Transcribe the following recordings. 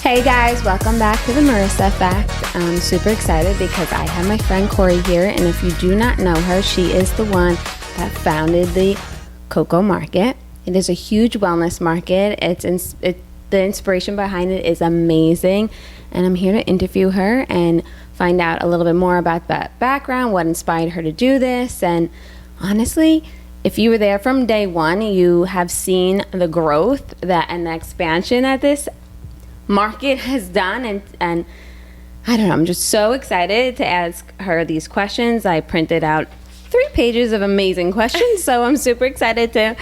Hey guys, welcome back to the Marissa Effect. I'm super excited because I have my friend Corey here, and if you do not know her, she is the one that founded the Coco Market. It is a huge wellness market. The inspiration behind it is amazing, and I'm here to interview her and find out a little bit more about that background, what inspired her to do this, and honestly, if you were there from day one, you have seen the growth and the expansion that this market has done, and I don't know, I'm just so excited to ask her these questions. I printed out 3 pages of amazing questions, so I'm super excited to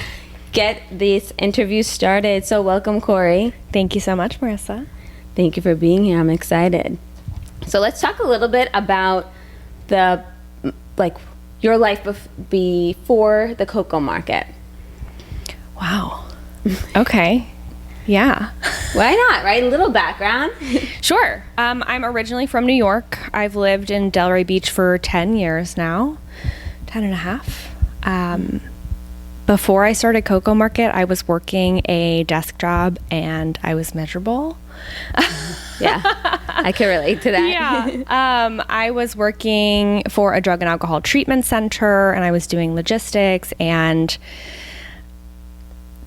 get this interview started. So welcome, Corey. Thank you so much, Marissa. Thank you for being here. I'm excited. So let's talk a little bit about your life before the Coco Market. Wow. Okay. Yeah. Why not, right? A little background. Sure. I'm originally from New York. I've lived in Delray Beach for 10 years now, 10 and a half. Before I started Coco Market, I was working a desk job and I was miserable. Yeah, I can relate to that. Yeah. I was working for a drug and alcohol treatment center and I was doing logistics, and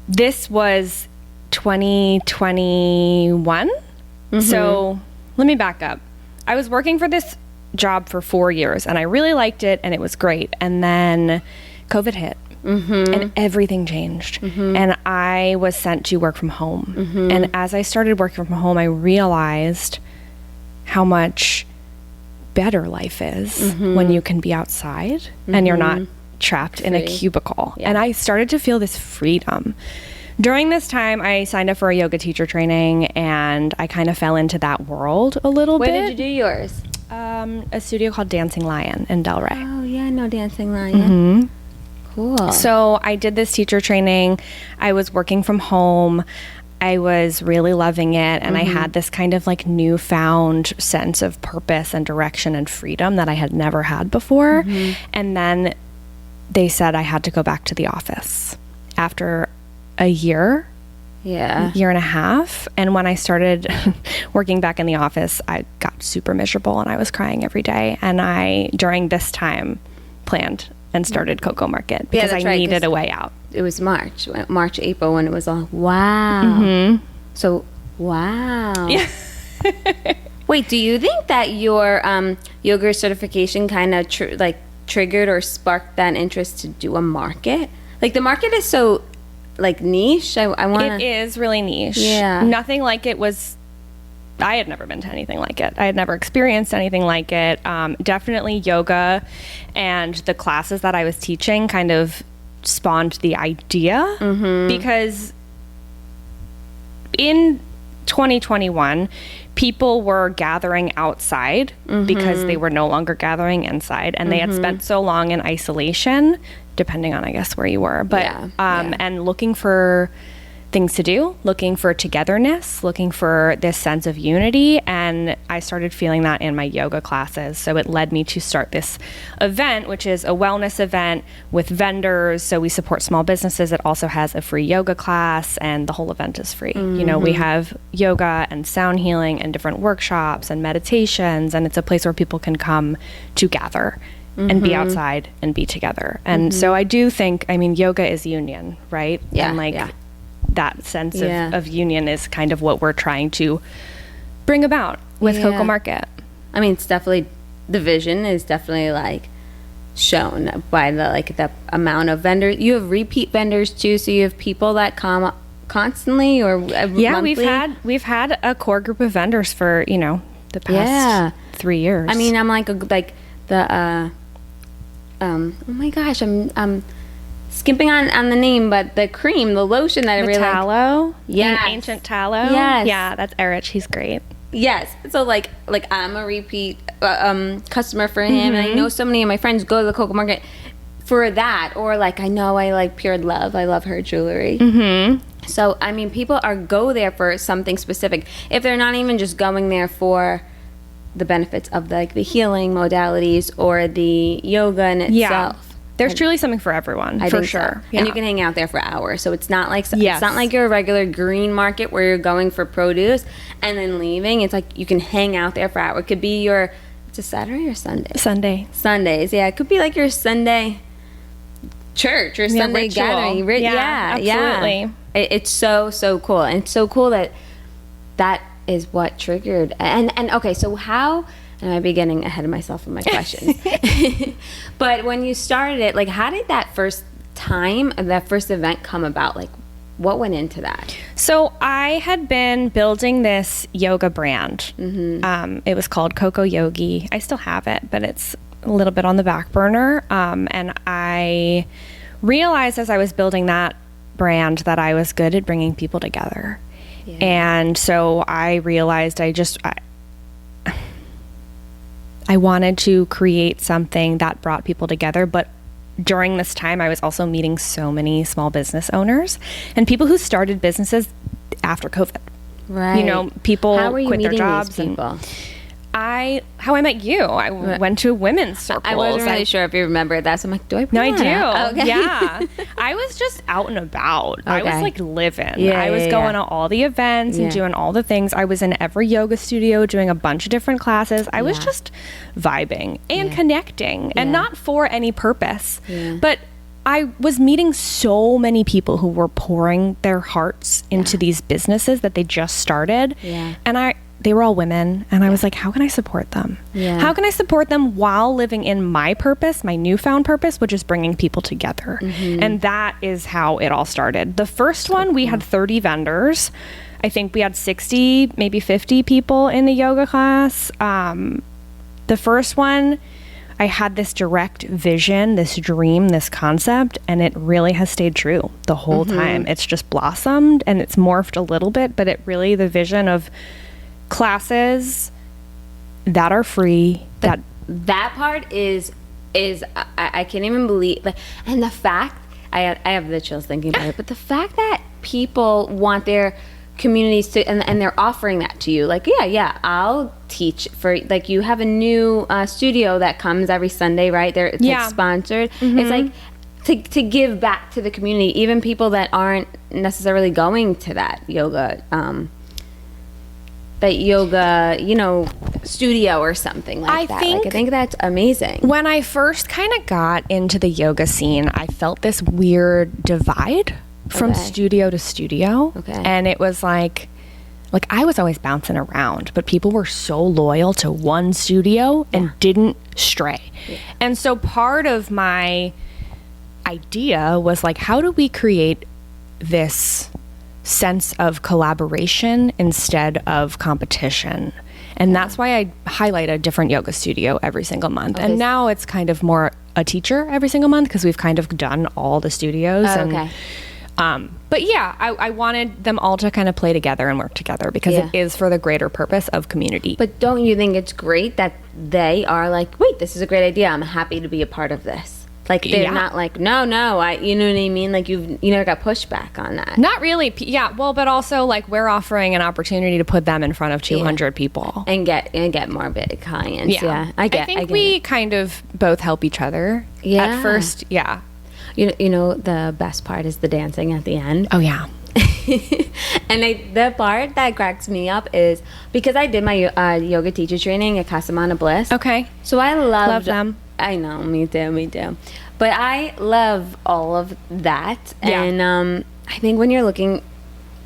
this was 2021. Mm-hmm. So let me back up. I was working for this job for 4 years and I really liked it and it was great. And then COVID hit. Mm-hmm. And everything changed. Mm-hmm. And I was sent to work from home. Mm-hmm. And as I started working from home, I realized how much better life is mm-hmm. when you can be outside mm-hmm. and you're not trapped in a cubicle. Yeah. And I started to feel this freedom. During this time, I signed up for a yoga teacher training and I kind of fell into that world a little bit. Where did you do yours? A studio called Dancing Lion in Delray. Oh, yeah, I know Dancing Lion. Mm-hmm. Cool. So I did this teacher training. I was working from home. I was really loving it. And mm-hmm. I had this kind of like newfound sense of purpose and direction and freedom that I had never had before. Mm-hmm. And then they said I had to go back to the office after a year. Yeah. Year and a half. And when I started working back in the office, I got super miserable and I was crying every day. And I, during this time, planned and started Coco Market because I needed a way out. It was March, April, when it was all, wow. Mm-hmm. So, wow. Yeah. Wait, do you think that your yoga certification kind of triggered or sparked that interest to do a market? Like, the market is so, like, niche. It is really niche. Yeah. Nothing like it was. I had never been to anything like it. I had never experienced anything like it. Definitely yoga and the classes that I was teaching kind of spawned the idea mm-hmm. because in 2021, people were gathering outside mm-hmm. because they were no longer gathering inside, and they had spent so long in isolation, depending on, I guess, where you were, but and looking for things to do, looking for togetherness, looking for this sense of unity. And I started feeling that in my yoga classes. So it led me to start this event, which is a wellness event with vendors. So we support small businesses. It also has a free yoga class, and the whole event is free. Mm-hmm. You know, we have yoga and sound healing and different workshops and meditations, and it's a place where people can come to gather mm-hmm. and be outside and be together. And so I do think, I mean, yoga is union, right? Yeah. And that sense of union is kind of what we're trying to bring about with Coco Market. I mean, it's definitely, the vision is definitely like shown by the amount of vendors. You have repeat vendors too, so you have people that come constantly or monthly? we've had a core group of vendors for the past 3 years. I mean, I'm oh my gosh, I'm skipping on the name, but the cream, the lotion that I really like. Tallow? Yes. Ancient tallow? Yes. Yeah, that's Erich. He's great. Yes. So like I'm a repeat customer for him, and I know so many of my friends go to the Coco Market for that, or I know I like Pure Love. I love her jewelry. Mm-hmm. So I mean, people go there for something specific. If they're not even just going there for the benefits of the healing modalities or the yoga in itself. There's truly something for everyone, I for think sure. so. Yeah. And you can hang out there for hours. So it's not like Yes. it's not like your regular green market where you're going for produce and then leaving. It's like you can hang out there for hours. It could be it's a Saturday or Sunday? Sundays, yeah. It could be like your Sunday church or Sunday ritual. gathering. Absolutely. It's so cool. And it's so cool that is what triggered. And okay, so how... And I might be getting ahead of myself with my questions. But when you started it, like, how did that first event come about? Like, what went into that? So I had been building this yoga brand. It was called Coco Yogi. I still have it, but it's a little bit on the back burner. And I realized as I was building that brand that I was good at bringing people together. Yeah. And so I realized I wanted to create something that brought people together, but during this time, I was also meeting so many small business owners and people who started businesses after COVID. Right. You know, people How were you quit their meeting jobs. These people? How I met you. I went to women's circles. I wasn't really sure if you remembered that, so I'm like, do I? No, I do. Okay. Yeah. I was just out and about. I was like living. Yeah, I was going to all the events and Yeah. doing all the things. I was in every yoga studio doing a bunch of different classes. I was just vibing and connecting and not for any purpose. Yeah. But I was meeting so many people who were pouring their hearts into these businesses that they just started. Yeah. And they were all women, and I was like, how can I support them? Yeah. How can I support them while living in my purpose, my newfound purpose, which is bringing people together? And that is how it all started. The first one, we had 30 vendors. I think we had 60, maybe 50 people in the yoga class. The first one, I had this direct vision, this dream, this concept, and it really has stayed true the whole time. It's just blossomed, and it's morphed a little bit, but it really, the vision of classes that are free, that part is I can't even believe, like, and the fact I have the chills thinking about it, but the fact that people want their communities to and they're offering that to you, like, I'll teach for, like, you have a new studio that comes every Sunday, right? It's like sponsored. It's like to give back to the community, even people that aren't necessarily going to that yoga studio or something like that. I think that's amazing. When I first kind of got into the yoga scene, I felt this weird divide from studio to studio. Okay. And it was like I was always bouncing around, but people were so loyal to one studio and didn't stray. Yeah. And so part of my idea was like, how do we create this sense of collaboration instead of competition? And that's why I highlight a different yoga studio every single month. Okay. And now it's kind of more a teacher every single month because we've kind of done all the studios. But yeah, I wanted them all to kind of play together and work together because it is for the greater purpose of community. But don't you think it's great that they are like, wait, this is a great idea, I'm happy to be a part of this? Like, they're not like, no, you know what I mean? Like, you never got pushback on that. Not really. Yeah. Well, but also, like, we're offering an opportunity to put them in front of 200 people. And get more big clients. Yeah. I think we kind of both help each other. Yeah. At first, yeah. You know, the best part is the dancing at the end. Oh, yeah. And the part that cracks me up is because I did my yoga teacher training at Casamana Bliss. Okay. So I love them. I know, me too. But I love all of that. Yeah. And I think when you're looking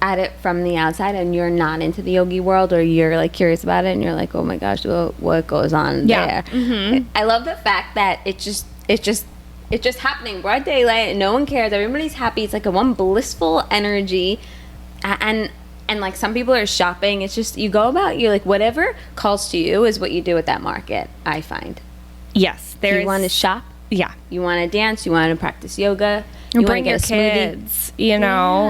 at it from the outside and you're not into the yogi world, or you're like curious about it and you're like, oh my gosh, what goes on there? Mm-hmm. I love the fact that it's just happening broad daylight and no one cares. Everybody's happy. It's like a one blissful energy. And like, some people are shopping. It's just, you go about, you're like, whatever calls to you is what you do at that market, I find. Yes. You want to shop. Yeah. You want to dance. You want to practice yoga. You bring want to get your a smoothie. kids,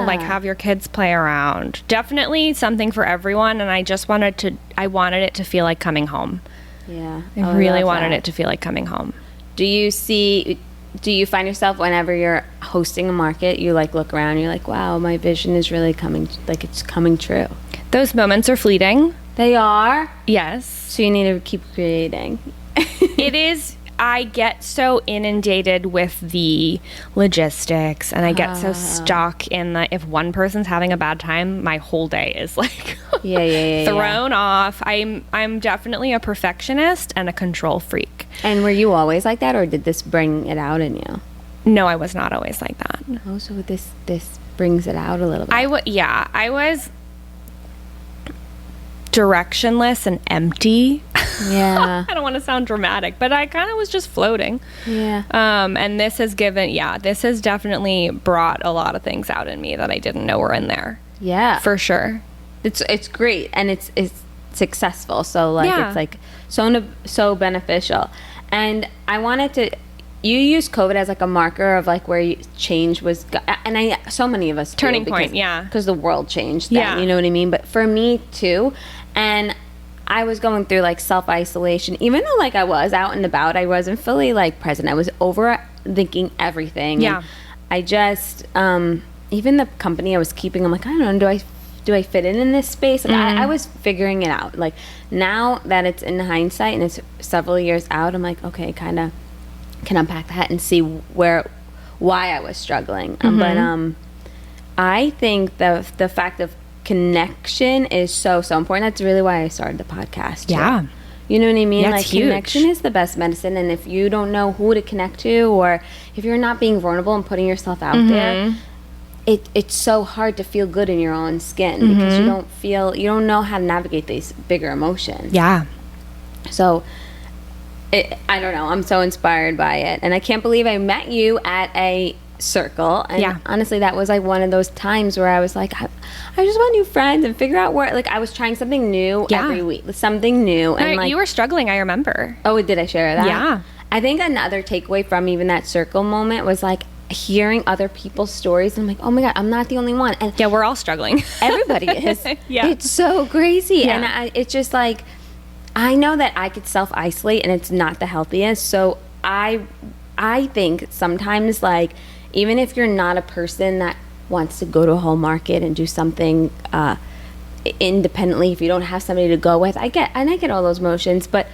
like have your kids play around. Definitely something for everyone. And I just wanted it to feel like coming home. Yeah. I really wanted it to feel like coming home. Do you find yourself whenever you're hosting a market, you like look around, you're like, wow, my vision is really it's coming true? Those moments are fleeting. They are? Yes. So you need to keep creating. It is. I get so inundated with the logistics, and I get so stuck in the, if one person's having a bad time, my whole day is like thrown off. I'm definitely a perfectionist and a control freak. And were you always like that, or did this bring it out in you? No, I was not always like that. Oh, so this brings it out a little bit. I was directionless and empty. Yeah. I don't want to sound dramatic, but I kind of was just floating. Yeah. And this has definitely brought a lot of things out in me that I didn't know were in there. Yeah. For sure. It's great, and it's successful. So it's like so beneficial. And I wanted to, you use COVID as like a marker of like where change was, and so many of us turning point, because the world changed then, you know what I mean? But for me too, and I was going through like self-isolation, even though like I was out and about, I wasn't fully like present. I was overthinking everything. Yeah. And I just, even the company I was keeping, I'm like, I don't know, do I fit in this space? Like, I was figuring it out. Like now that it's in hindsight and it's several years out, I'm like, okay, kind of can unpack that and see why I was struggling. But I think the fact of connection is so important. That's really why I started the podcast too. Yeah. You know what I mean? Yeah, like huge. Connection is the best medicine, and if you don't know who to connect to, or if you're not being vulnerable and putting yourself out there, it's so hard to feel good in your own skin because you don't know how to navigate these bigger emotions. Yeah. So I don't know, I'm so inspired by it, and I can't believe I met you at a circle, and honestly that was like one of those times where I was like, I just want new friends and figure out where, like, I was trying something new every week, something new. And like, you were struggling, I remember. Oh, did I share that? Yeah. I think another takeaway from even that circle moment was like hearing other people's stories. I'm like, oh my God, I'm not the only one. And yeah, we're all struggling. Everybody is. Yeah. It's so crazy. Yeah. And it's just like, I know that I could self-isolate and it's not the healthiest. So I think sometimes, like, even if you're not a person that wants to go to a whole market and do something independently, if you don't have somebody to go with, I get all those motions, but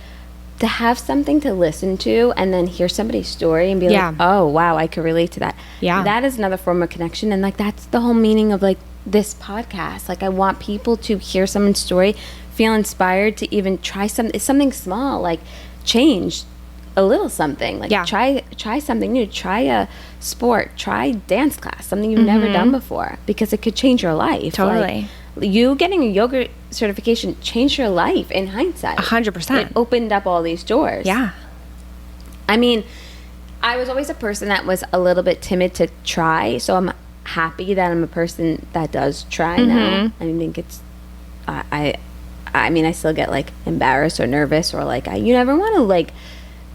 to have something to listen to and then hear somebody's story and be like, oh wow, I could relate to that. Yeah. That is another form of connection. And like, that's the whole meaning of like this podcast. Like, I want people to hear someone's story, feel inspired to even try something small, like change a little something, like try something new, try a sport, try dance class, something you've never done before, because it could change your life. Totally. Like, you getting a yoga certification changed your life in hindsight. 100%. It opened up all these doors. Yeah. I mean, I was always a person that was a little bit timid to try, so I'm happy that I'm a person that does try now. I think it's, I mean, I still get like embarrassed or nervous, or like you never want to like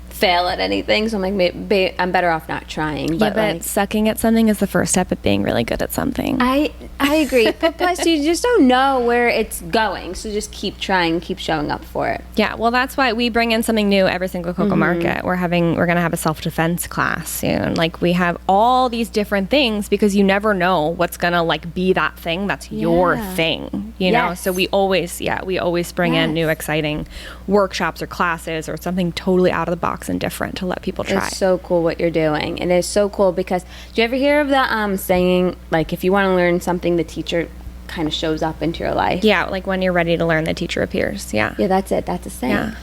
fail at anything, so I'm like, maybe I'm better off not trying. But like, sucking at something is the first step of being really good at something. I agree. But plus, you just don't know where it's going, so just keep trying, keep showing up for it. Yeah, well, that's why we bring in something new every single Coco Market. We're gonna have a self-defense class soon. Like, we have all these different things because you never know what's gonna like be that thing that's your thing. You know, so we always bring in new exciting workshops or classes or something totally out of the box and different to let people try. It's so cool what you're doing. And it's so cool because, do you ever hear of the saying, like, if you want to learn something, the teacher kind of shows up into your life? Yeah, like when you're ready to learn, the teacher appears. Yeah, that's it. That's a saying. Yeah.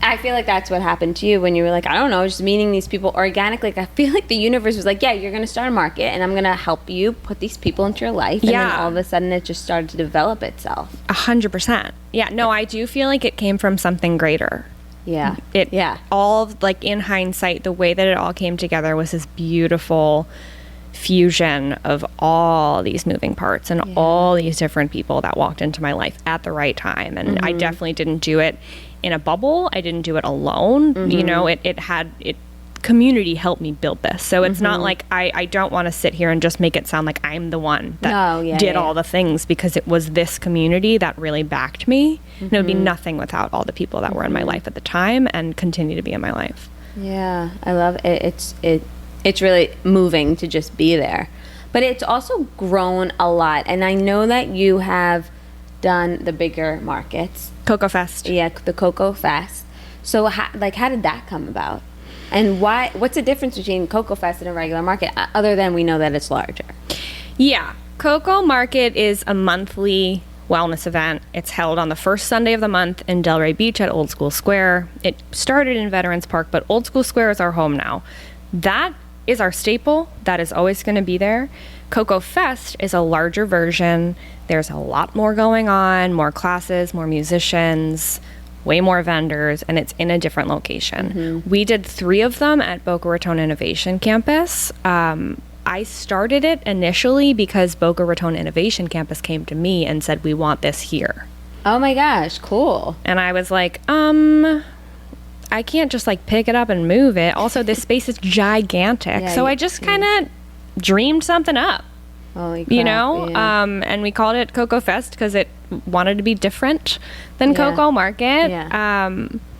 I feel like that's what happened to you when you were like, I don't know, just meeting these people organically. Like, I feel like the universe was like, yeah, you're going to start a market and I'm going to help you put these people into your life. And then all of a sudden it just started to develop itself. 100%. Yeah, no, I do feel like it came from something greater. Yeah. All, like, in hindsight, the way that it all came together was this beautiful fusion of all these moving parts and all these different people that walked into my life at the right time. And I definitely didn't do it in a bubble. I didn't do it alone. You know, community helped me build this. So it's not like I don't want to sit here and just make it sound like I'm the one that did all the things, because it was this community that really backed me. And it would be nothing without all the people that were in my life at the time and continue to be in my life. Yeah, I love it. It's really moving to just be there. But it's also grown a lot. And I know that you have done the bigger markets. Coco Fest. Yeah, the Coco Fest. So how did that come about? And what's the difference between Coco Fest and a regular market, other than we know that it's larger? Yeah. Coco Market is a monthly wellness event. It's held on the first Sunday of the month in Delray Beach at Old School Square. It started in Veterans Park, but Old School Square is our home now. That is our staple. That is always going to be there. Coco Fest is a larger version. There's a lot more going on, more classes, more musicians, way more vendors, and it's in a different location. We did 3 of them at Boca Raton Innovation Campus. I started it initially because Boca Raton Innovation Campus came to me and said, we want this here. Oh my gosh, cool. And I was like, I can't just like pick it up and move it. Also, this space is gigantic. So I just kind of dreamed something up. Holy crap, you know, and we called it Coco Fest because it wanted to be different than Coco Market.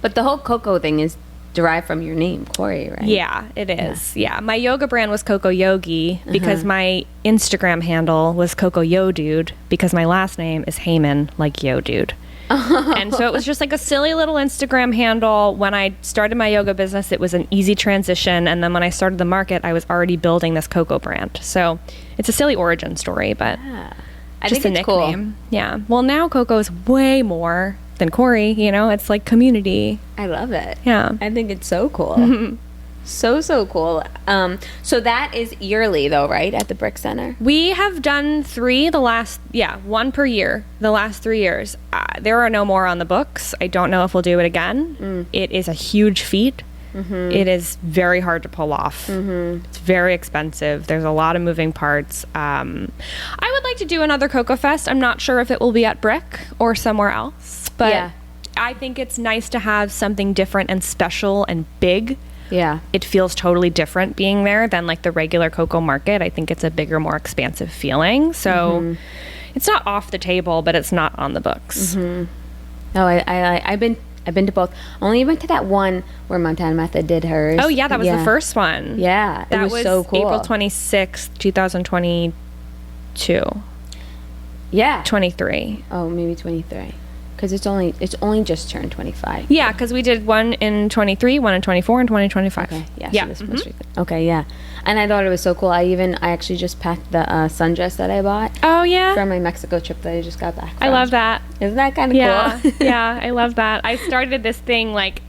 But the whole Coco thing is derived from your name, Corey, right? Yeah, it is. Yeah. My yoga brand was Coco Yogi because my Instagram handle was Coco Yo Dude because my last name is Heyman, like Yo Dude. And so it was just like a silly little Instagram handle. When I started my yoga business, it was an easy transition. And then when I started the market, I was already building this Coco brand. So it's a silly origin story, but I just think a it's nickname. cool. Yeah. Well, now Coco is way more than Corey, you know, it's like community. I love it. Yeah. I think it's so cool. So cool. So that is yearly though, right? At the Brick Center? We have done 3 one per year, the last 3 years. There are no more on the books. I don't know if we'll do it again. It is a huge feat. It is very hard to pull off. It's very expensive. There's a lot of moving parts. I would like to do another Coco Fest. I'm not sure if it will be at Brick or somewhere else, but I think it's nice to have something different and special and big. Yeah. It feels totally different being there than like the regular Coco Market. I think it's a bigger, more expansive feeling. So it's not off the table, but it's not on the books. No, I've been to both. Only went to that one where Montana Method did hers. Oh yeah, that was the first one. Yeah, that was so cool. April 26th, 2022. Yeah. 23. Oh, maybe 23. Because it's only just turned 25. Yeah, because we did one in 23, one in 24, and 2025. Okay, yeah. So this most recent. Okay, yeah. And I thought it was so cool. I actually just packed the sundress that I bought. Oh yeah. From my Mexico trip that I just got back from. I love that. Isn't that kind of cool? Yeah, I love that. I started this thing like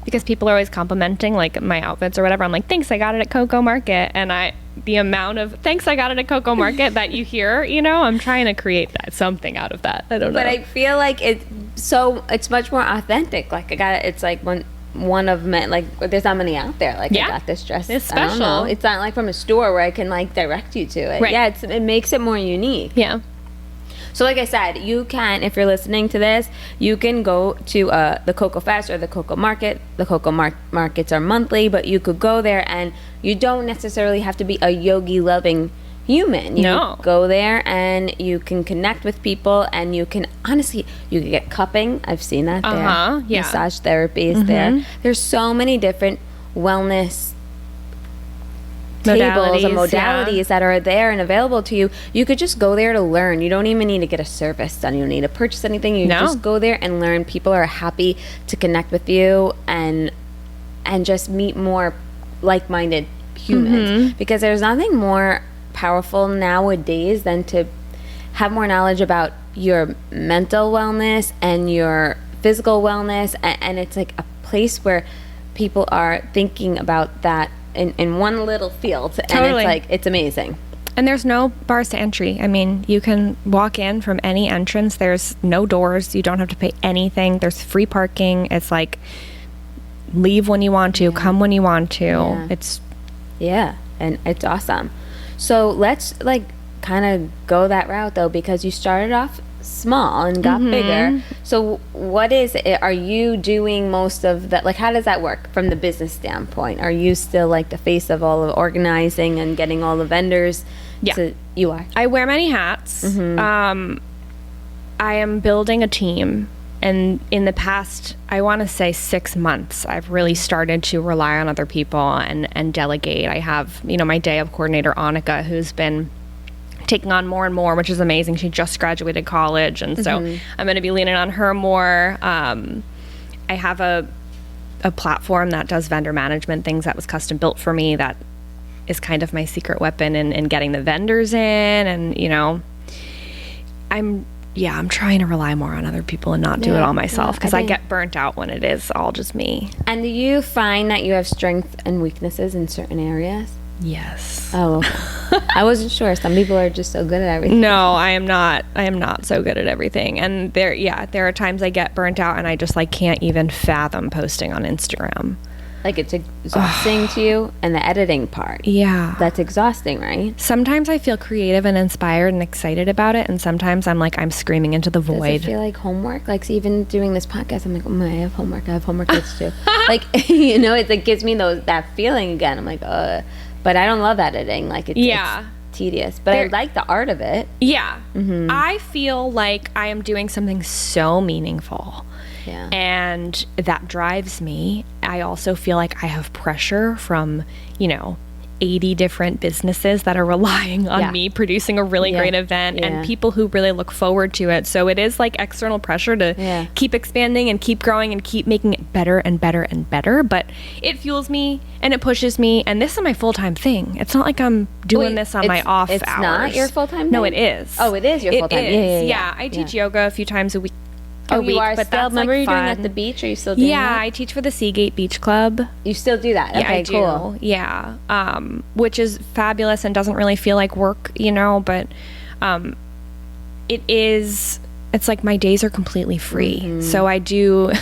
because people are always complimenting like my outfits or whatever. I'm like, thanks, I got it at Coco Market, and the amount of thanks, I got it at Coco Market that you hear, you know, I'm trying to create something out of that. I don't know. But I feel like it's much more authentic. Like it's like one of men, like there's not many out there. Like I got this dress. It's special. I don't know. It's not like from a store where I can like direct you to it. Right. Yeah, it makes it more unique. Yeah. So like I said, you can, if you're listening to this, you can go to the Coco Fest or the Coco Market. The Coco Markets are monthly, but you could go there and you don't necessarily have to be a yogi-loving human. You go there and you can connect with people, and you can get cupping. I've seen that there. Yeah. Massage therapy is there. There's so many different wellness tables and modalities that are there and available to you. You could just go there to learn. You don't even need to get a service done. You don't need to purchase anything. You just go there and learn. People are happy to connect with you and just meet more like-minded humans, because there's nothing more powerful nowadays than to have more knowledge about your mental wellness and your physical wellness, and it's like a place where people are thinking about that in one little field. Totally. And it's like, it's amazing. And there's no bars to entry. I mean, you can walk in from any entrance. There's no doors. You don't have to pay anything. There's free parking. It's like, leave when you want to, come when you want to. And it's awesome. So let's like kind of go that route though, because you started off small and got bigger. So what is it? Are you doing most of that? Like, how does that work from the business standpoint? Are you still like the face of all of organizing and getting all the vendors? Yeah. You are. I wear many hats. I am building a team. And in the past, I want to say 6 months, I've really started to rely on other people and delegate. I have, my day of coordinator, Annika, who's been taking on more and more, which is amazing. She just graduated college, and so I'm going to be leaning on her more. I have a a platform that does vendor management things that was custom built for me. That is kind of my secret weapon in getting the vendors in. And, you know, I'm trying to rely more on other people and not do it all myself, because I get burnt out when it is all just me. And do you find that you have strengths and weaknesses in certain areas? Yes. Oh, okay. I wasn't sure. Some people are just so good at everything. No, I am not. I am not so good at everything. And there are times I get burnt out and I just like can't even fathom posting on Instagram. Like, it's exhausting to you, and the editing part. Yeah. That's exhausting, right? Sometimes I feel creative and inspired and excited about it, and sometimes I'm like, I'm screaming into the void. Does it feel like homework? Like, so even doing this podcast, I'm like, oh, I have homework. I have homework kids too. Like, you know, it like gives me that feeling again. I'm like, but I don't love editing. Like, it's tedious. But I like the art of it. Yeah. Mm-hmm. I feel like I am doing something so meaningful. Yeah. And that drives me. I also feel like I have pressure from, 80 different businesses that are relying on me producing a really great event and people who really look forward to it. So it is like external pressure to keep expanding and keep growing and keep making it better and better and better. But it fuels me and it pushes me. And this is my full-time thing. It's not like I'm doing this on my off hours. It's not your full-time thing? No, it is. Oh, it is your full-time. Yeah. I teach yoga a few times a week. You are but still, that's remember like you're fun. doing at the beach? Are you still doing that? Yeah, I teach for the Seagate Beach Club. You still do that? Okay, I do. Cool. Yeah, which is fabulous and doesn't really feel like work, but it's like my days are completely free. Mm-hmm. So I do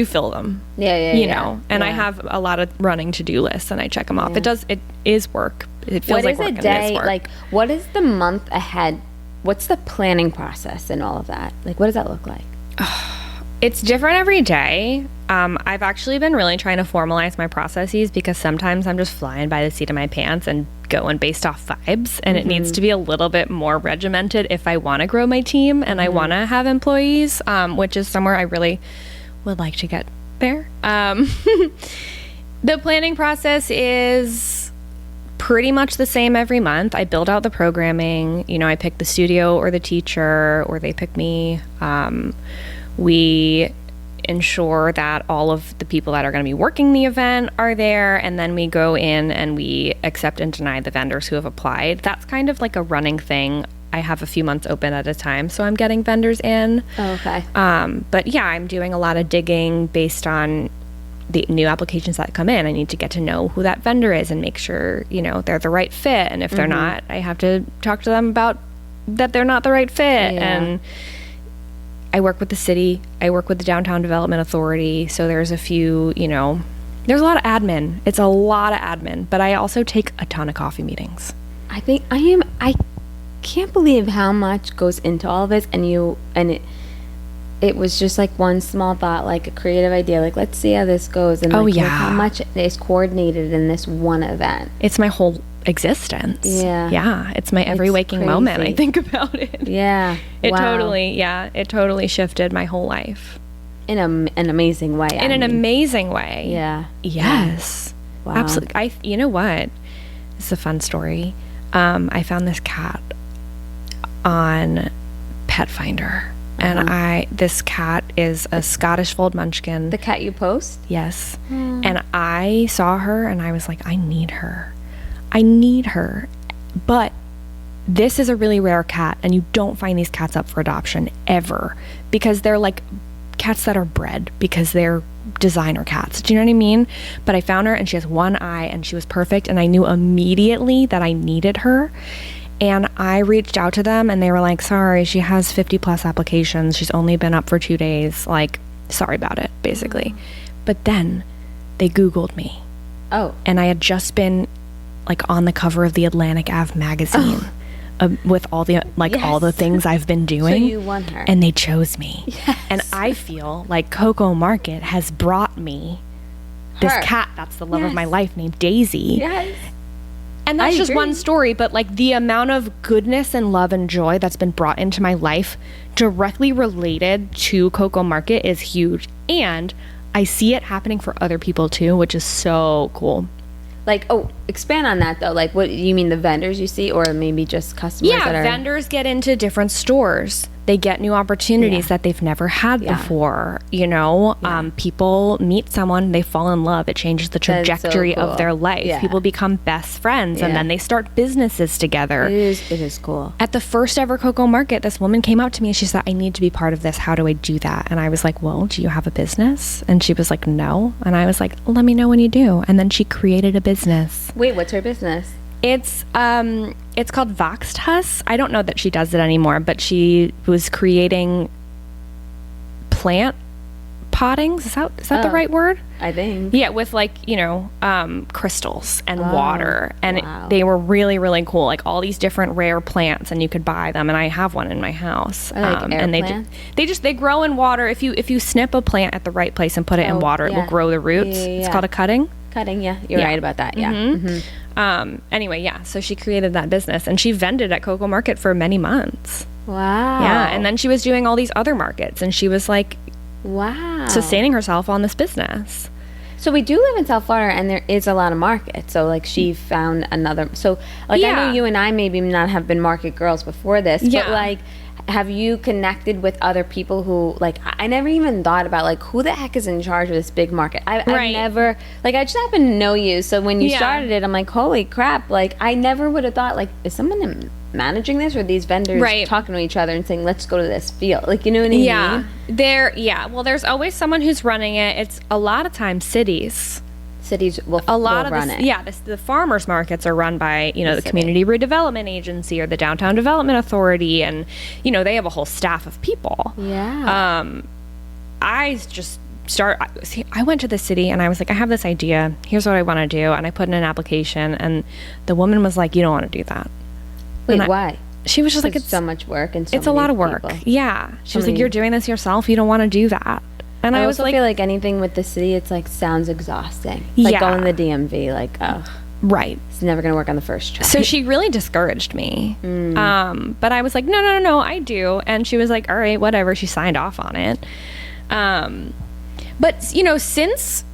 fill them. Yeah. And I have a lot of running to-do lists and I check them off. It is work. It feels like work. What is a day, like, what is the month ahead? What's the planning process and all of that? Like, what does that look like? It's different every day. I've actually been really trying to formalize my processes because sometimes I'm just flying by the seat of my pants and going based off vibes. And it needs to be a little bit more regimented if I want to grow my team and I want to have employees, which is somewhere I really would like to get there. The planning process is pretty much the same every month. I build out the programming. I pick the studio or the teacher, or they pick me. We ensure that all of the people that are going to be working the event are there, and then we go in and we accept and deny the vendors who have applied. That's kind of like a running thing. I have a few months open at a time, so I'm getting vendors in. Oh, okay. But yeah, I'm doing a lot of digging based on the new applications that come in. I need to get to know who that vendor is and make sure, they're the right fit. And if they're not, I have to talk to them about that they're not the right fit. Yeah. And I work with the city. I work with the Downtown Development Authority. So there's a few, there's a lot of admin. It's a lot of admin, but I also take a ton of coffee meetings. I can't believe how much goes into all of this, it was just like one small thought, like a creative idea, like, let's see how this goes. And look how much is coordinated in this one event. It's my whole existence. Yeah. It's my every waking moment. I think about it. Yeah. It totally shifted my whole life. In an amazing way. An amazing way. Yeah. Yes. Wow. Absolutely. You know what? This is a fun story. I found this cat on Pet Finder. And this cat is a Scottish Fold Munchkin. The cat you post? Yes. And I saw her and I was like, I need her. But this is a really rare cat, and you don't find these cats up for adoption ever, because they're like cats that are bred because they're designer cats. Do you know what I mean? But I found her and she has one eye and she was perfect, and I knew immediately that I needed her. And I reached out to them and they were like, sorry, she has 50 plus applications. She's only been up for 2 days. Like, sorry about it, basically. But then they Googled me. Oh. And I had just been like on the cover of the Atlantic Ave magazine with all the all the things I've been doing. So you won her. And they chose me. Yes. And I feel like Coco Market has brought me this cat that's the love of my life, named Daisy. Yes. And that's just one story, but like the amount of goodness and love and joy that's been brought into my life directly related to Coco Market is huge. And I see it happening for other people too, which is so cool. Like, expand on that though. Like, what you mean, the vendors you see, or maybe just customers? Yeah, vendors get into different stores They get new opportunities that they've never had before, you know. People meet someone, they fall in love. It changes the trajectory of their life. People become best friends, and then they start businesses together. It is cool. At the first ever Coco Market, this woman came out to me and she said, I need to be part of this. How do I do that? And I was like, well, do you have a business? And she was like, no. And I was like, let me know when you do. And then she created a business. Wait, what's her business? It's called Voxed Hus. I don't know that she does it anymore, but she was creating plant pottings. Is that the right word? I think. Yeah, with like, you know, crystals and water. And they were really, really cool. Like all these different rare plants, and you could buy them. And I have one in my house. And they grow in water. If you snip a plant at the right place and put it in water, it will grow the roots. It's called a cutting. Cutting, You're right about that, Anyway, so she created that business, and she vended at Coco Market for many months. Wow. Yeah, and then she was doing all these other markets, and she was like, sustaining herself on this business. So we do live in South Florida, and there is a lot of markets. So like she found another. So like I know you and I maybe not have been market girls before this, but like, have you connected with other people who, like, I never even thought about, like, who the heck is in charge of this big market? I've never, like, I just happen to know you. So when you started it, I'm like, holy crap. Like, I never would have thought, like, is someone managing this, or are these vendors talking to each other and saying, let's go to this field? Like, you know what I mean? Well, there's always someone who's running it. It's a lot of times cities will run it. Yeah, the farmers markets are run by, you know, the Community Redevelopment Agency or the Downtown Development Authority, and, you know, they have a whole staff of people. I went to the city and I was like, I have this idea. Here's what I want to do. And I put in an application, and the woman was like, you don't want to do that. Wait, why? She was just like, it's so much work, and it's a lot of work. People. Yeah. She was like, you're doing this yourself. You don't want to do that. And I was also like, feel like anything with the city, it's like sounds exhausting. Like going to the DMV, like, right. It's never going to work on the first try. So she really discouraged me. But I was like, no, I do. And she was like, all right, whatever. She signed off on it. But, you know, since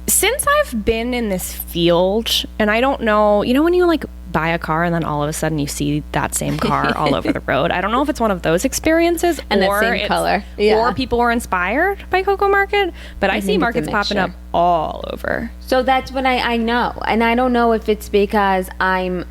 I've been in this field, and I don't know, you know, when you like buy a car and then all of a sudden you see that same car all over the road. I don't know if it's one of those experiences, and or the same color, or people were inspired by Coco Market, but I see markets popping up all over. So that's what I know, and I don't know if it's because I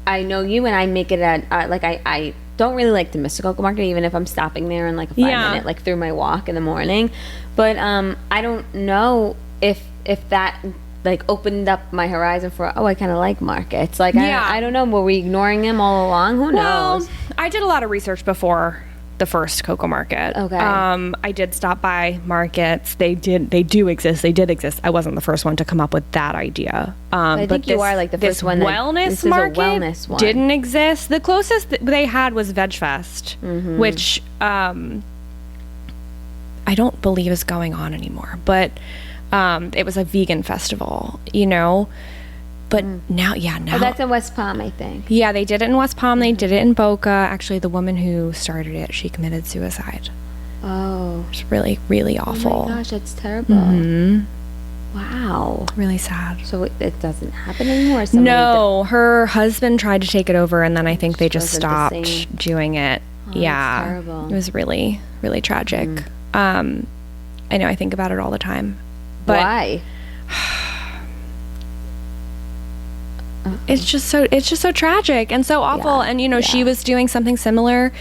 know you and I make it I don't really like to miss the Coco Market, even if I'm stopping there in like a 5-minute, like through my walk in the morning. But I don't know if that like opened up my horizon for, I kind of like markets. Like, I don't know, were we ignoring him all along? Who knows? I did a lot of research before the first Coco Market. Okay. I did stop by markets. They did exist. I wasn't the first one to come up with that idea. I think you are like the first one. This wellness market didn't exist. The closest they had was Veg Fest, which I don't believe is going on anymore. But it was a vegan festival, you know. But now. Oh, that's in West Palm, I think. Yeah, they did it in West Palm. They did it in Boca. Actually, the woman who started it, she committed suicide. Oh. It's really, really awful. Oh my gosh, that's terrible. Wow. Really sad. So it doesn't happen anymore? No, her husband tried to take it over, and then I think they just stopped doing it. Oh, that's terrible. It was really, really tragic. I know, I think about it all the time. But why? It's just so tragic and so awful. And you know, she was doing something similar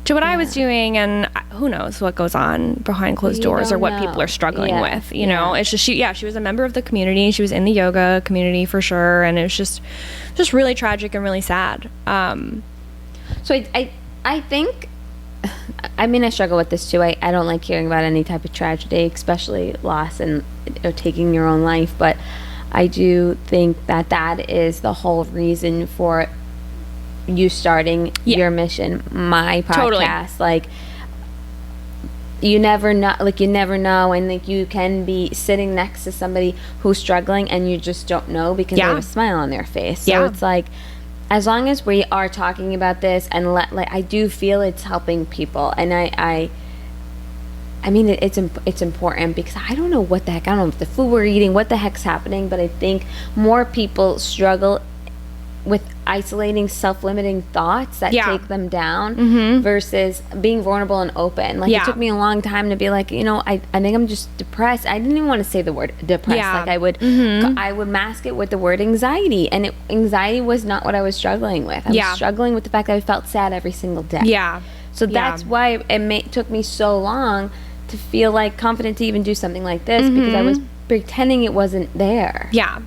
to what I was doing, and who knows what goes on behind closed doors or what people are struggling with. You know, it's just she was a member of the community. She was in the yoga community for sure, and it was just really tragic and really sad. So I think, I mean, I struggle with this too. I don't like hearing about any type of tragedy, especially loss and or taking your own life. But I do think that is the whole reason for you starting your mission, my podcast. Totally. Like, you never know, and like you can be sitting next to somebody who's struggling and you just don't know because they have a smile on their face. So it's like, as long as we are talking about this and I do feel it's helping people, and I mean it's important because I don't know what the heck, I don't know if the food we're eating, what the heck's happening, but I think more people struggle with isolating, self-limiting thoughts that take them down versus being vulnerable and open. Like it took me a long time to be like, I think I'm just depressed. I didn't even want to say the word depressed. Like I would mask it with the word anxiety, and anxiety was not what I was struggling with. I was struggling with the fact that I felt sad every single day. So that's why it took me so long to feel like confident to even do something like this, because I was pretending it wasn't there. So.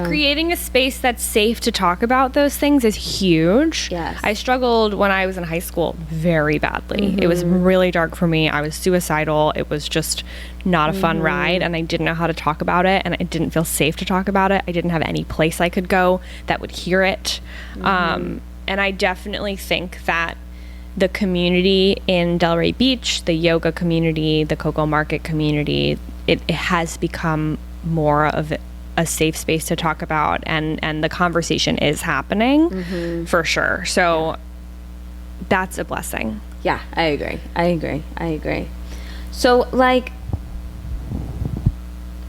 Creating a space that's safe to talk about those things is huge. I struggled when I was in high school very badly. It was really dark for me. I was suicidal. It was just not a fun ride, and I didn't know how to talk about it, and I didn't feel safe to talk about it. I didn't have any place I could go that would hear it. And I definitely think that the community in Delray Beach, the yoga community, the Coco Market community, it has become more of a safe space to talk about, and the conversation is happening for sure. So that's a blessing. I agree. So like,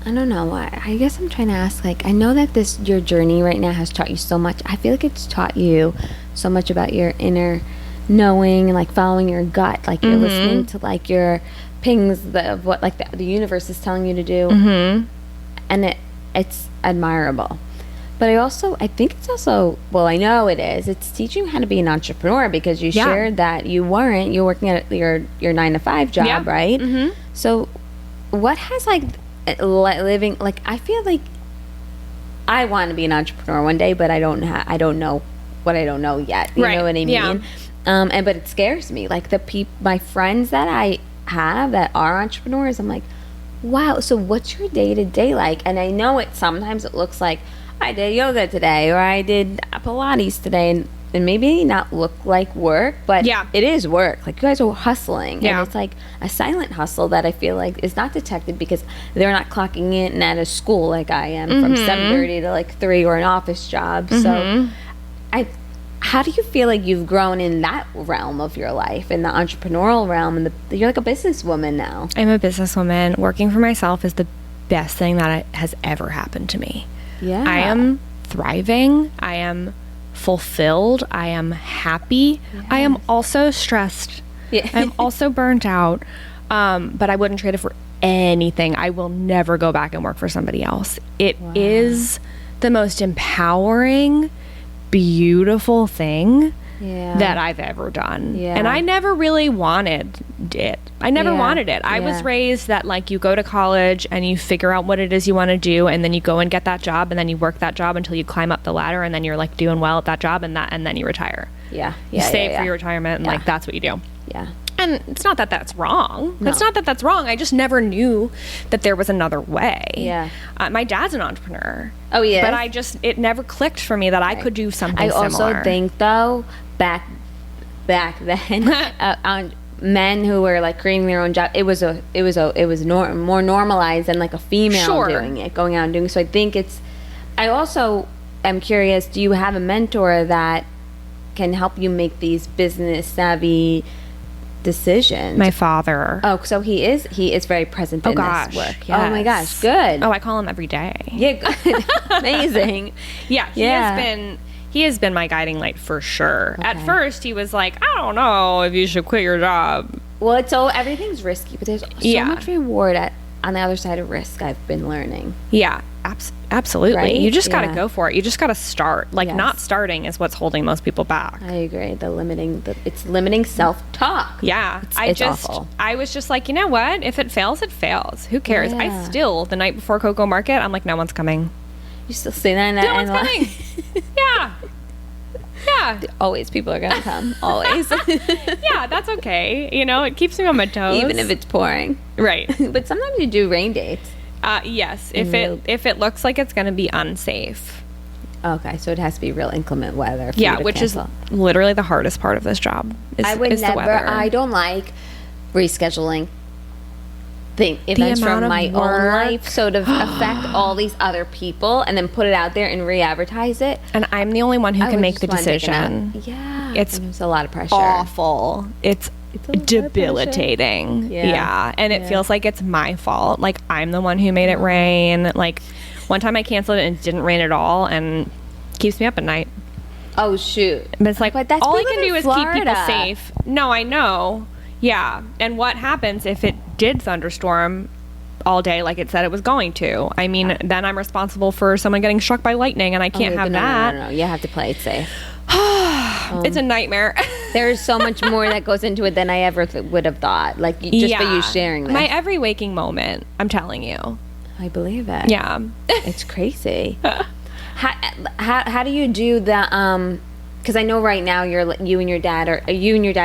I don't know, I guess I'm trying to ask, like, I know that your journey right now has taught you so much. I feel like it's taught you so much about your inner knowing and like following your gut, like you're listening to like your pings of what like the universe is telling you to do, and it's admirable. But I think it's also, well, I know it is, it's teaching you how to be an entrepreneur, because you shared that you're working at your 9-to-5 job, right? So what has like living, like I feel like I want to be an entrepreneur one day, but I don't know what I don't know yet, you know what I mean? But it scares me, like my friends that I have that are entrepreneurs, I'm like, wow, so what's your day-to-day like? And I know sometimes it looks like I did yoga today, or I did Pilates today, and maybe not look like work, but it is work. Like you guys are hustling, and it's like a silent hustle that I feel like is not detected because they're not clocking in at a school like I am from 7:30 to like 3, or an office job. So how do you feel like you've grown in that realm of your life, in the entrepreneurial realm, and you're like a businesswoman now? I'm a businesswoman. Working for myself is the best thing that has ever happened to me. I am thriving. I am fulfilled. I am happy. I am also stressed. I'm also burnt out. But I wouldn't trade it for anything. I will never go back and work for somebody else. It is the most empowering, beautiful thing that I've ever done. And I never really wanted it. I never wanted it. I was raised that like you go to college and you figure out what it is you want to do, and then you go and get that job, and then you work that job until you climb up the ladder, and then you're like doing well at that job, and then you retire. You save for your retirement, and like that's what you do. And it's not that that's wrong. It's not that that's wrong. I just never knew that there was another way. My dad's an entrepreneur. Oh, yeah. But it never clicked for me that I could do something similar. I also think, though, back then, men who were like creating their own job, it was more normalized than like a female doing it, going out and doing. So I think I also am curious, do you have a mentor that can help you make these business savvy decisions? My father. Oh, so he is very present in this work. Yes. Oh my gosh, good. Oh, I call him every day. Good. Amazing. He has been my guiding light for sure. At first he was like, I don't know if you should quit your job. Well, everything's risky, but there's so much reward on the other side of risk, I've been learning. Absolutely. Right? You just got to go for it. You just got to start. Like not starting is what's holding most people back. I agree. It's limiting self-talk. It's awful. I was just like, you know what? If it fails, it fails. Who cares? I still, the night before Coco Market, I'm like, no one's coming. You still say that? No one's coming. Always people are going to come. Always. That's okay. It keeps me on my toes. Even if it's pouring. Right. But sometimes you do rain dates. Yes, if it looks like it's going to be unsafe. Okay, so it has to be real inclement weather. Which cancel. Is literally the hardest part of this job. The weather. I don't like rescheduling events from my own life, so to affect all these other people and then put it out there and re-advertise it. And I'm the only one who can make the decision. It's a lot of pressure. Awful. It's debilitating. And it feels like it's my fault. Like I'm the one who made it rain. Like one time I canceled it and it didn't rain at all, and keeps me up at night. Oh, shoot. But it's like, But that's all I we can live do in is keep people Florida. safe. No, I know. Yeah. And what happens if it did thunderstorm all day like it said it was going to? I mean, then I'm responsible for someone getting struck by lightning, and I can't have that. No. You have to play it safe. It's a nightmare. There's so much more that goes into it than I ever would have thought. Like, just by you sharing this. My every waking moment, I'm telling you. I believe it. Yeah. It's crazy. How do you do the because I know right now you and your dad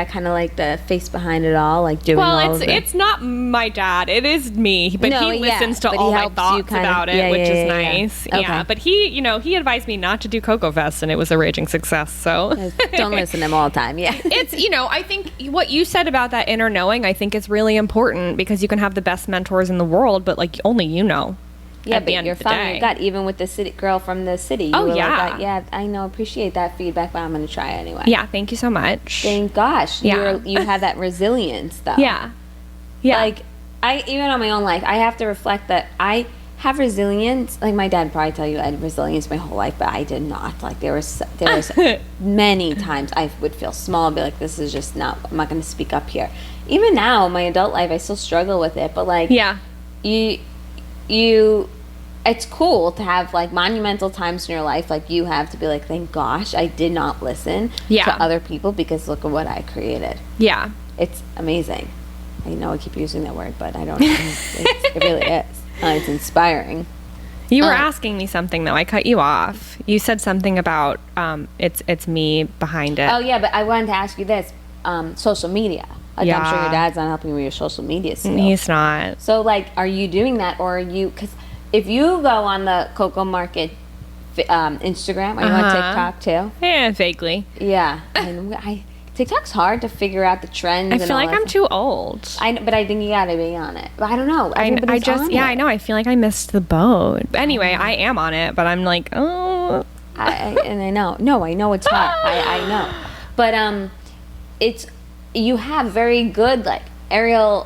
kind of like the face behind it all, like doing all of it. It's not my dad, it is me, but he listens to all my thoughts about it, which is nice. Okay. Yeah, but he advised me not to do Coco Fest, and it was a raging success. So don't listen to him all the time. Yeah, it's I think what you said about that inner knowing, I think is really important, because you can have the best mentors in the world, but like only you know. Yeah, but you're following your gut, even with the city girl from the city. You were like, yeah, I know, appreciate that feedback, but I'm going to try anyway. Yeah, thank you so much. Thank gosh, Yeah. you have that resilience, though. Yeah. Like, even on my own life, I have to reflect that I have resilience. Like, my dad would probably tell you I had resilience my whole life, but I did not. Like, there was many times I would feel small and be like, this is just not, I'm not going to speak up here. Even now, in my adult life, I still struggle with it, but like, it's cool to have like monumental times in your life, like you have, to be like, thank gosh I did not listen to other people, because look at what I created. Yeah, it's amazing. I know I keep using that word, but I don't. It really is. It's inspiring. You were asking me something, though. I cut you off. You said something about it's me behind it. Oh yeah, but I wanted to ask you this: social media. Like, I'm sure your dad's not helping you with your social media skills. He's not. So, like, are you doing that, or are you? Because if you go on the Coco Market Instagram, are you on TikTok too? Yeah, vaguely. Yeah, TikTok's hard to figure out the trends. I feel like I'm too old. But I think you gotta be on it. But I don't know. I know. I feel like I missed the boat. But anyway, I am on it, but I'm like, oh. I know. No, I know it's hard. I know. But you have very good, like, aerial,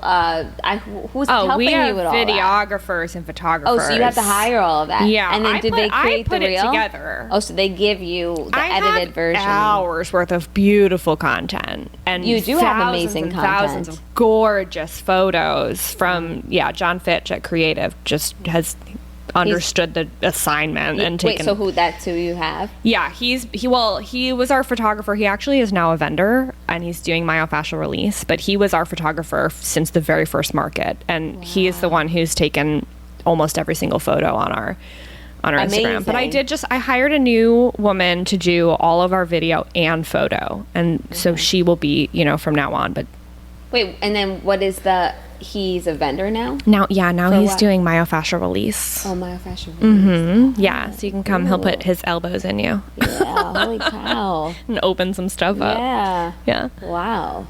who's helping you with all that? Videographers and photographers. Oh, so you have to hire all of that. Yeah. And then do they create the reel? I put it together. Oh, so they give you the edited version. Hours worth of beautiful content. And you do have amazing content. Thousands of gorgeous photos from, John Fitch at Creative just has understood the assignment and taken. Wait, so that's who you have? Yeah, he was our photographer. He actually is now a vendor, and he's doing myofascial release, but he was our photographer since the very first market, and he is the one who's taken almost every single photo on our Instagram. But I hired a new woman to do all of our video and photo, and so she will be, from now on. But wait, and then what is he's a vendor now? Now he's doing myofascial release. Oh, myofascial release. Mm-hmm. Yeah, so you can come. Ooh. He'll put his elbows in you. Yeah, holy cow. And open some stuff up. Yeah. Wow.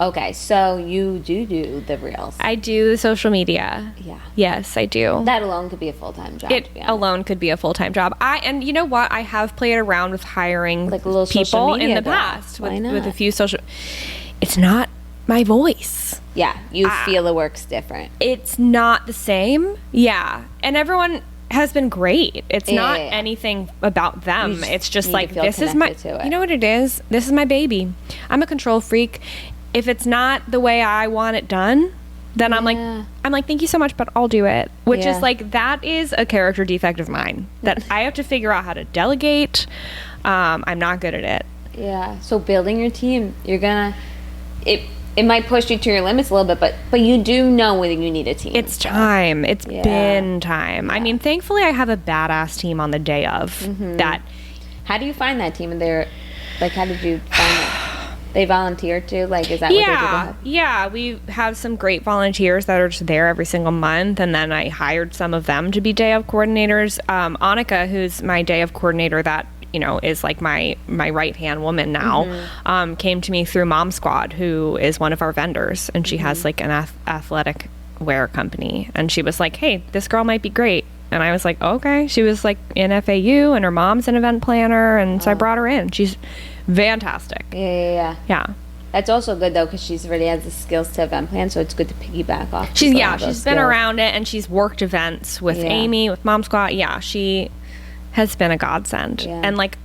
Okay, so you do the reels. I do the social media. Yeah. Yes, I do. That alone could be a full-time job. It alone could be a full-time job. And you know what? I have played around with hiring like a little people in the past with a few social. It's not my voice. Yeah, you feel the work's different. It's not the same. Yeah, and everyone has been great. It's not anything about them. It's just like, this is my. You know what it is? This is my baby. I'm a control freak. If it's not the way I want it done, then I'm like, thank you so much, but I'll do it. Which is like, that is a character defect of mine that I have to figure out how to delegate. I'm not good at it. Yeah. So building your team, you're gonna it might push you to your limits a little bit, but you do know when you need a team. It's time. It's been time. Yeah. I mean, thankfully, I have a badass team on the day of that. How do you find that team? And how did you find them? They volunteer too? Like, is that what they do? Yeah, we have some great volunteers that are just there every single month, and then I hired some of them to be day of coordinators. Annika, who's my day of coordinator, that is like my right hand woman now, came to me through Mom Squad, who is one of our vendors, and she has like an athletic wear company, and she was like, hey, this girl might be great. And I was like, okay. She was like in FAU, and her mom's an event planner, and so I brought her in. She's fantastic. Yeah. That's also good though, because she's already has the skills to event plan, so it's good to piggyback off. She's been around it, and she's worked events with Amy, with Mom Squad. Yeah, she has been a godsend. And like,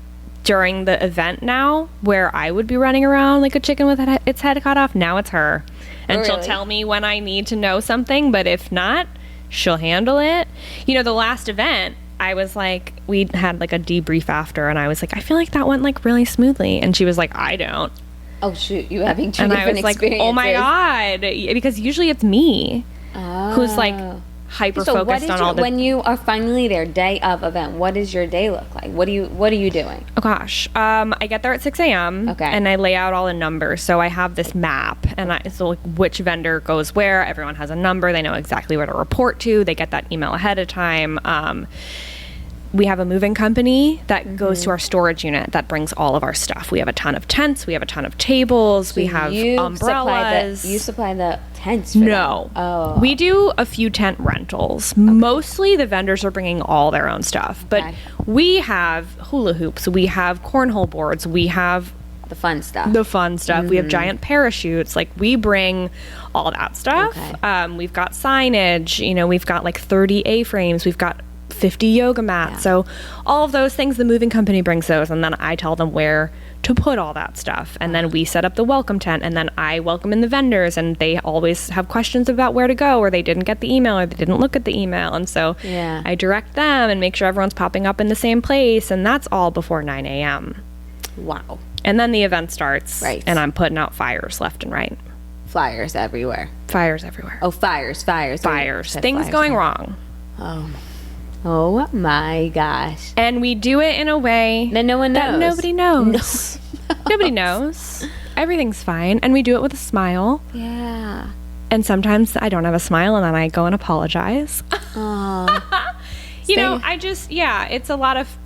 during the event now, where I would be running around like a chicken with its head cut off, now it's her. And she'll tell me when I need to know something, but if not, she'll handle it. You know, the last event, I was like, we had like a debrief after, and I was like, I feel like that went like really smoothly. And she was like, I don't. Oh, shoot, you having two and different experiences. Like, oh my God. Because usually it's me who's like hyper focused on all the... When you are finally there, day of event, what does your day look like? What are you doing? Oh gosh, I get there at 6 a.m. Okay. And I lay out all the numbers. So I have this map, and so like which vendor goes where. Everyone has a number. They know exactly where to report to. They get that email ahead of time. We have a moving company that goes to our storage unit that brings all of our stuff. We have a ton of tents. We have a ton of tables. So we have umbrellas. You supply the tents for them? Oh. We do a few tent rentals. Okay. Mostly the vendors are bringing all their own stuff. But we have hula hoops. We have cornhole boards. We have... The fun stuff. We have giant parachutes. Like, we bring all that stuff. Okay. We've got signage. You know, we've got like 30 A-frames. We've got 50 yoga mats. Yeah. So all of those things, the moving company brings those, and then I tell them where to put all that stuff. And then we set up the welcome tent, and then I welcome in the vendors, and they always have questions about where to go, or they didn't get the email, or they didn't look at the email. And so I direct them and make sure everyone's popping up in the same place, and that's all before 9 a.m. Wow. And then the event starts, right, and I'm putting out fires left and right. Flyers everywhere. Oh, fires. Things going wrong. Oh my gosh. And we do it in a way that no one knows. That nobody knows. No. Nobody knows. Everything's fine. And we do it with a smile. Yeah. And sometimes I don't have a smile, and then I go and apologize. You know, it's a lot of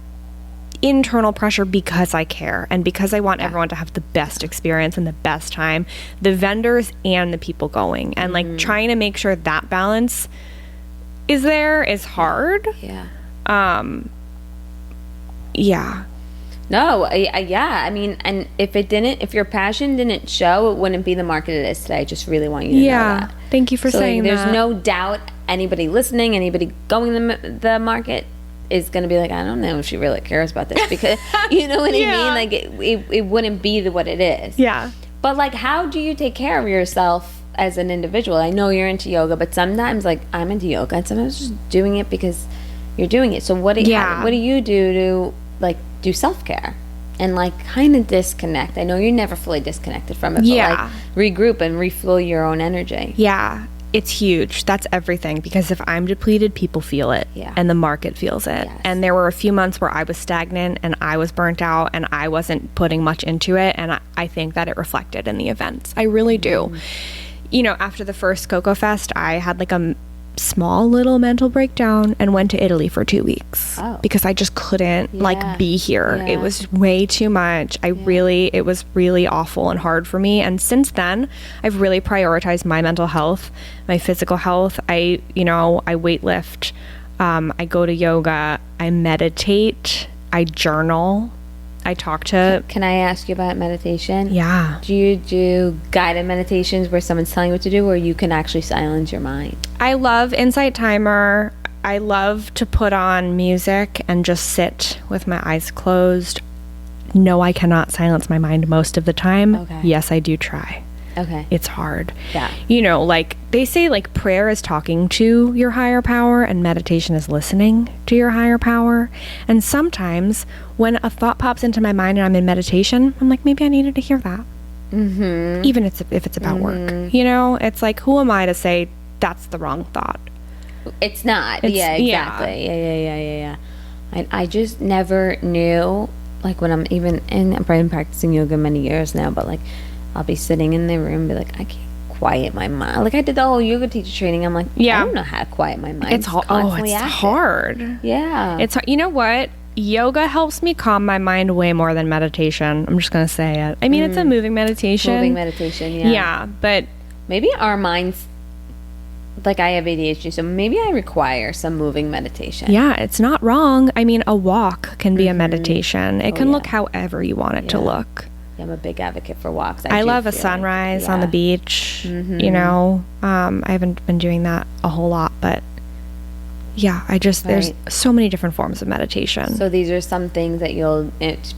internal pressure because I care and because I want everyone to have the best experience and the best time, the vendors and the people going. And like trying to make sure that balance is hard. Yeah. Yeah. No, I mean, and if your passion didn't show, it wouldn't be the market it is today. I just really want you to know that. Thank you for saying that. There's no doubt anybody listening, anybody going to the market is going to be like, I don't know if she really cares about this, because you know what I mean? Like it wouldn't be what it is. Yeah. But like, how do you take care of yourself as an individual? I know you're into yoga, but sometimes like I'm into yoga, and sometimes just doing it because you're doing it. So what do you do to like do self-care and like kind of disconnect? I know you're never fully disconnected from it, but like regroup and refuel your own energy. Yeah, it's huge. That's everything, because if I'm depleted, people feel it, and the market feels it. Yes. And there were a few months where I was stagnant and I was burnt out and I wasn't putting much into it, and I think that it reflected in the events. I really do. You know, after the first Coco Fest, I had like a small little mental breakdown and went to Italy for 2 weeks because I just couldn't like be here. It was way too much. It was really awful and hard for me. And since then, I've really prioritized my mental health, my physical health. I weight lift. I go to yoga. I meditate. I journal. I talk to... Can I ask you about meditation? Yeah. Do you do guided meditations where someone's telling you what to do, or you can actually silence your mind? I love Insight Timer. I love to put on music and just sit with my eyes closed. No, I cannot silence my mind most of the time. Okay. Yes, I do try. Okay. It's hard. Yeah. You know, like they say, like prayer is talking to your higher power and meditation is listening to your higher power. And sometimes when a thought pops into my mind and I'm in meditation, I'm like, maybe I needed to hear that. Mm-hmm. Even if it's about work. You know, it's like, who am I to say that's the wrong thought? It's not. Yeah, exactly. Yeah. I just never knew, like when I'm been practicing yoga many years now, but like I'll be sitting in the room and be like, I can't quiet my mind. Like I did the whole yoga teacher training. I'm like, I don't know how to quiet my mind. It's hard. Yeah. It's you know what? Yoga helps me calm my mind way more than meditation. I'm just going to say it. I mean, it's a moving meditation. Yeah. Yeah, but maybe our minds, like I have ADHD, so maybe I require some moving meditation. Yeah, it's not wrong. I mean, a walk can be a meditation. It can look however you want it to look. Yeah, I'm a big advocate for walks. I love a sunrise on the beach. You know, I haven't been doing that a whole lot, but there's so many different forms of meditation. So these are some things that you'll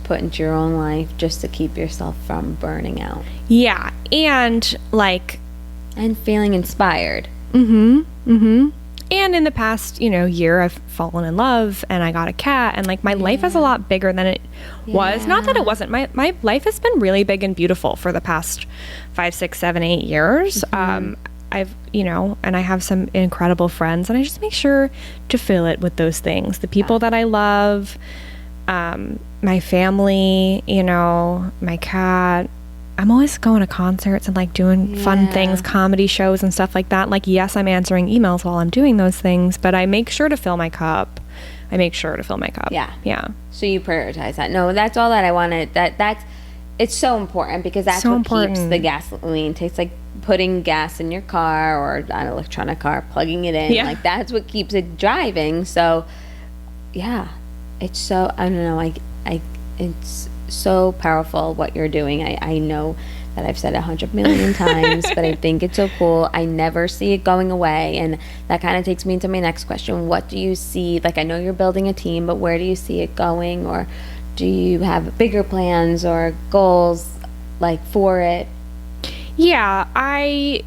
put into your own life just to keep yourself from burning out. Yeah. And like... And feeling inspired. And in the past, year, I've fallen in love and I got a cat, and like my life is a lot bigger than it was. Not that it wasn't. My life has been really big and beautiful for the past 5, 6, 7, 8 years. I've, and I have some incredible friends, and I just make sure to fill it with those things. The people that I love, my family, my cat. I'm always going to concerts and like doing fun things, comedy shows and stuff like that. Like, yes, I'm answering emails while I'm doing those things, but I make sure to fill my cup. Yeah. Yeah. So you prioritize that. No, that's all that I wanted. It's so important, because that's so what important. keeps the gasoline. It's like putting gas in your car or an electronic car, plugging it in. Like, that's what keeps it driving. So, yeah, it's so, I don't know, it's so powerful what you're doing. I know that I've said 100 million times, but I think it's so cool. I never see it going away, and that kind of takes me into my next question. What do you see? Like, I know you're building a team, but where do you see it going, or do you have bigger plans or goals like for it? Yeah, I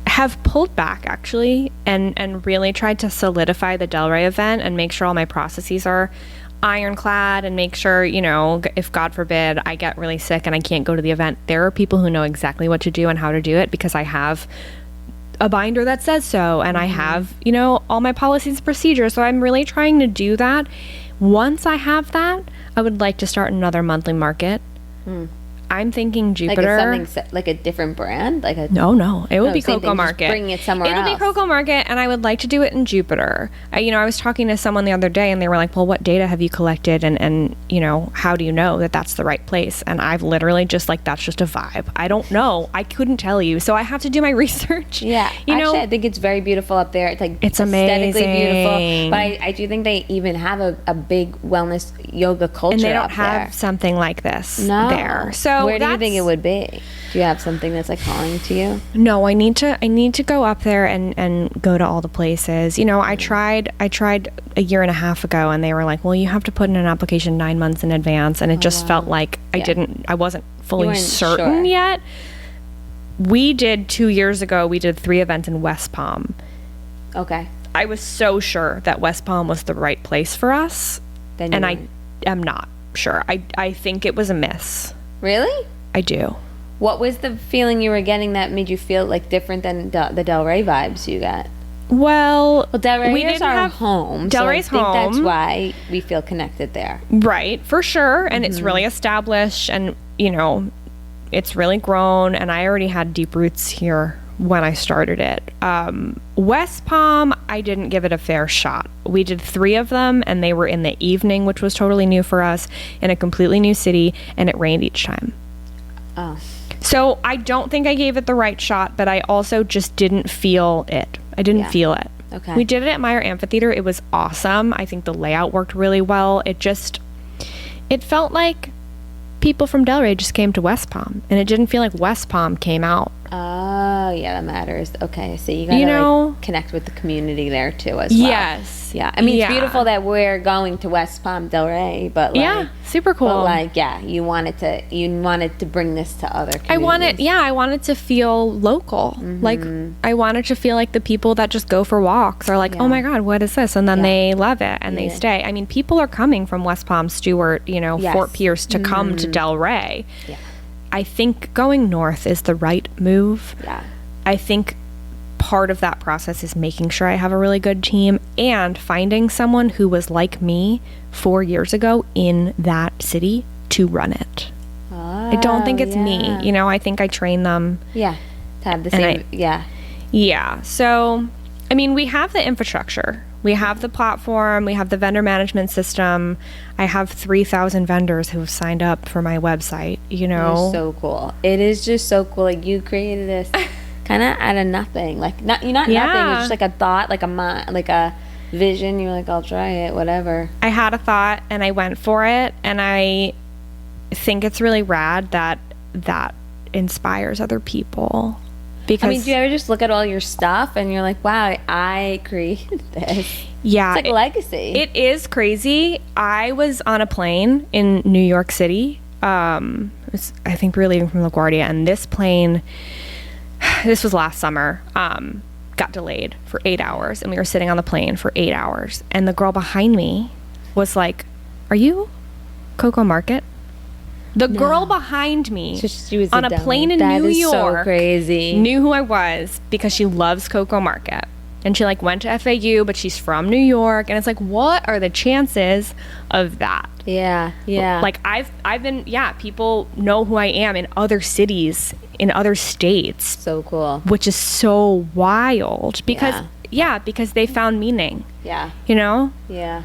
have pulled back actually and really tried to solidify the Delray event and make sure all my processes are ironclad, and make sure, if God forbid I get really sick and I can't go to the event, there are people who know exactly what to do and how to do it, because I have a binder that says so, and I have, all my policies and procedures. So I'm really trying to do that. Once I have that, I would like to start another monthly market. I'm thinking Jupiter. Like something like a different brand? No. It would be Coco Market. Bring it somewhere else. It'll be Coco Market, and I would like to do it in Jupiter. I was talking to someone the other day, and they were like, well, what data have you collected? And how do you know that that's the right place? And I've literally just that's just a vibe. I don't know. I couldn't tell you. So I have to do my research. Yeah. Actually, I think it's very beautiful up there. It's amazing. Aesthetically beautiful. But I do think they even have a big wellness yoga culture and they don't up have there. Something like this there. So where do you think it would be? Do you have something that's calling to you? No, I need to go up there and go to all the places. I tried a year and a half ago, and they were like, well, you have to put in an application 9 months in advance, and it just felt like I wasn't fully certain yet. We did 2 years ago, we did 3 events in West Palm. Okay. I was so sure that West Palm was the right place for us, and I am not sure. I think it was a miss. Really? I do. What was the feeling you were getting that made you feel different than the Delray vibes you got? Well, Delray is our home. Delray's so I think home. That's why we feel connected there. Right, for sure. And it's really established, and it's really grown, and I already had deep roots here when I started it. West Palm, I didn't give it a fair shot. We did 3 of them, and they were in the evening, which was totally new for us, in a completely new city, and it rained each time. Oh. So I don't think I gave it the right shot, but I also just didn't feel it. I didn't feel it. Okay. We did it at Meyer Amphitheater. It was awesome. I think the layout worked really well. It felt like people from Delray just came to West Palm, and it didn't feel like West Palm came out. Oh, yeah, that matters. Okay, so you gotta connect with the community there too as well. Yes. Yeah. I mean, it's beautiful that we're going to West Palm Delray, but super cool. But you wanted to bring this to other communities. I wanted to feel local. Like, I wanted to feel like the people that just go for walks are like, oh my God, what is this? And then they love it and they stay. I mean, people are coming from West Palm, Stewart, Fort Pierce to come to Delray. Yeah. I think going north is the right move. Yeah. I think part of that process is making sure I have a really good team and finding someone who was like me 4 years ago in that city to run it. Oh, I don't think it's me. I think I train them. Yeah. To have the same. Yeah. So, I mean, we have the infrastructure. We have the platform. We have the vendor management system. I have 3,000 vendors who have signed up for my website, It's so cool. It is just so cool. Like, you created this kind of out of nothing. Like, not nothing. It's just like a thought, like a vision. You're like, I'll try it, whatever. I had a thought, and I went for it. And I think it's really rad that inspires other people. Because I mean, do you ever just look at all your stuff and you're like, wow, I created this? Yeah. It's like legacy. It is crazy. I was on a plane in New York City. I think we were leaving from LaGuardia, and this plane, this was last summer, got delayed for 8 hours, and we were sitting on the plane for 8 hours, and the girl behind me was like, "Are you Coco Market?" The girl behind me So she was on a plane in That New is York so crazy. knew who I was because she loves Coco Market. And she like went to FAU, but she's from New York. And it's like, what are the chances of that? Yeah. Like I've been, people know who I am in other cities, in other states. So cool. Which is so wild because, because they found meaning. Yeah. You know? Yeah.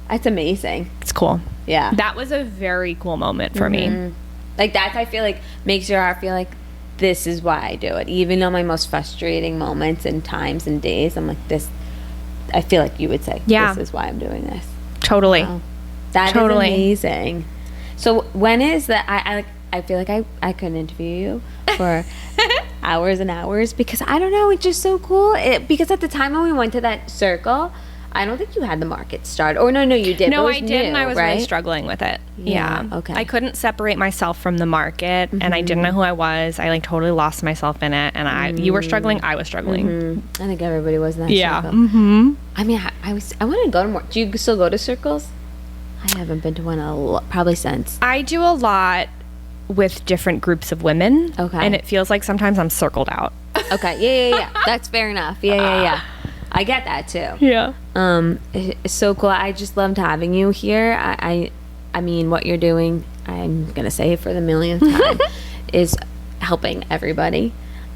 That's amazing. It's cool. Yeah. That was a very cool moment for me. Like that, I feel like makes your heart feel like this is why I do it. Even on my most frustrating moments and times and days, I'm like, this, I feel like you would say, this is why I'm doing this. Totally. Wow. That is amazing. So when is that? I feel like I couldn't interview you for hours and hours because I don't know, it's just so cool. Because at the time when we went to that circle, I don't think you had the market start. Or no, you did. No, I didn't. I was really struggling with it. Yeah. Okay. I couldn't separate myself from the market, and I didn't know who I was. I like totally lost myself in it, and you were struggling. I was struggling. I think everybody was in that circle. Mm-hmm. I mean, I wanted to go to more. Do you still go to circles? I haven't been to one probably since. I do a lot with different groups of women. Okay. And it feels like sometimes I'm circled out. Okay. Yeah. That's fair enough. Yeah. I get that too. Yeah. It's so cool. I just loved having you here. I mean, what you're doing, I'm gonna say it for the millionth time, is helping everybody.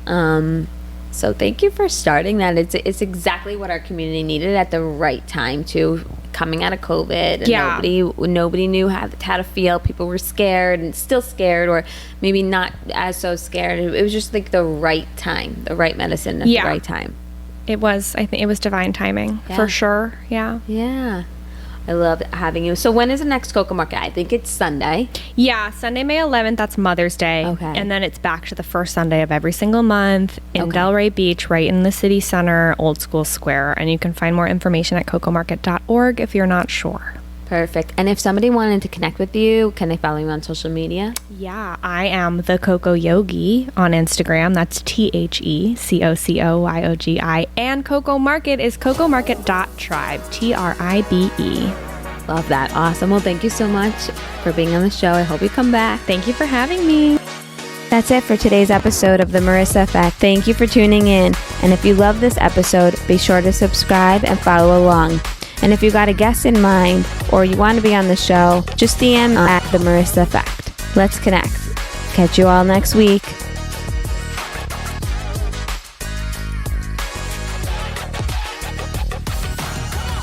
So thank you for starting that. It's exactly what our community needed at the right time too. Coming out of COVID, and nobody knew how to feel. People were scared and still scared, or maybe not as so scared. It was just like the right time, the right medicine at the right time. It was. I think it was divine timing for sure. Yeah. Yeah. I love having you. So when is the next Coco Market? I think it's Sunday. Yeah, Sunday, May 11th. That's Mother's Day. Okay. And then it's back to the first Sunday of every single month in Delray Beach, right in the city center, Old School Square. And you can find more information at cocomarket.org if you're not sure. Perfect. And if somebody wanted to connect with you, can they follow you on social media? Yeah, I am the Coco Yogi on Instagram. That's TheCocoYogi. And Coco Market is cocomarket.tribe, TRIBE. Love that. Awesome. Well, thank you so much for being on the show. I hope you come back. Thank you for having me. That's it for today's episode of The Marissa Effect. Thank you for tuning in. And if you love this episode, be sure to subscribe and follow along. And if you got a guest in mind or you want to be on the show, just DM at The Marissa Effect. Let's connect. Catch you all next week.